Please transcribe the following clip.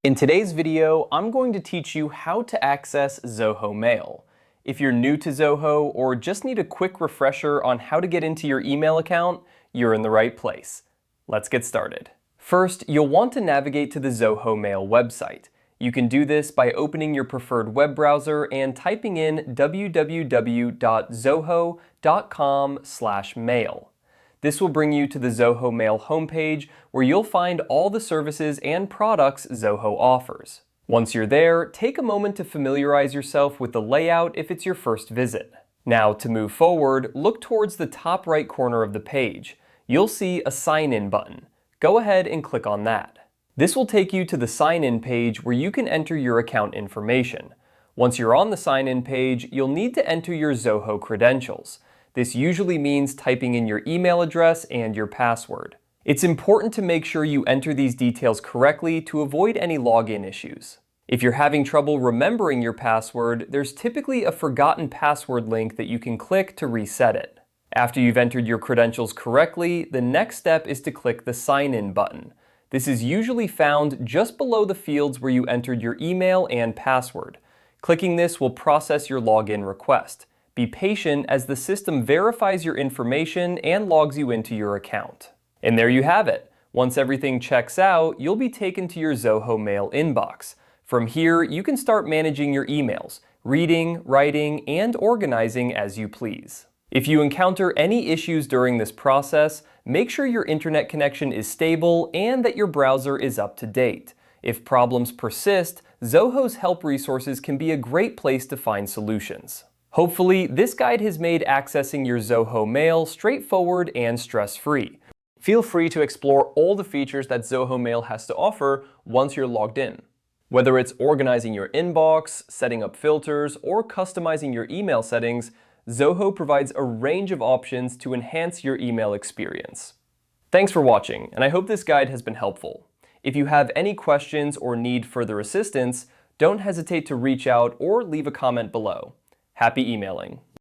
In today's video, I'm going to teach you how to access Zoho Mail. If you're new to Zoho or just need a quick refresher on how to get into your email account, you're in the right place. Let's get started. First, you'll want to navigate to the Zoho Mail website. You can do this by opening your preferred web browser and typing in www.zoho.com/mail. This will bring you to the Zoho Mail homepage where you'll find all the services and products Zoho offers. Once you're there, take a moment to familiarize yourself with the layout if it's your first visit. Now, to move forward, look towards the top right corner of the page. You'll see a Sign In button. Go ahead and click on that. This will take you to the Sign In page where you can enter your account information. Once you're on the Sign In page, you'll need to enter your Zoho credentials. This usually means typing in your email address and your password. It's important to make sure you enter these details correctly to avoid any login issues. If you're having trouble remembering your password, there's typically a forgotten password link that you can click to reset it. After you've entered your credentials correctly, the next step is to click the Sign In button. This is usually found just below the fields where you entered your email and password. Clicking this will process your login request. Be patient as the system verifies your information and logs you into your account. And there you have it. Once everything checks out, you'll be taken to your Zoho Mail inbox. From here, you can start managing your emails, reading, writing, and organizing as you please. If you encounter any issues during this process, make sure your internet connection is stable and that your browser is up to date. If problems persist, Zoho's help resources can be a great place to find solutions. Hopefully, this guide has made accessing your Zoho Mail straightforward and stress-free. Feel free to explore all the features that Zoho Mail has to offer once you're logged in. Whether it's organizing your inbox, setting up filters, or customizing your email settings, Zoho provides a range of options to enhance your email experience. Thanks for watching, and I hope this guide has been helpful. If you have any questions or need further assistance, don't hesitate to reach out or leave a comment below. Happy emailing!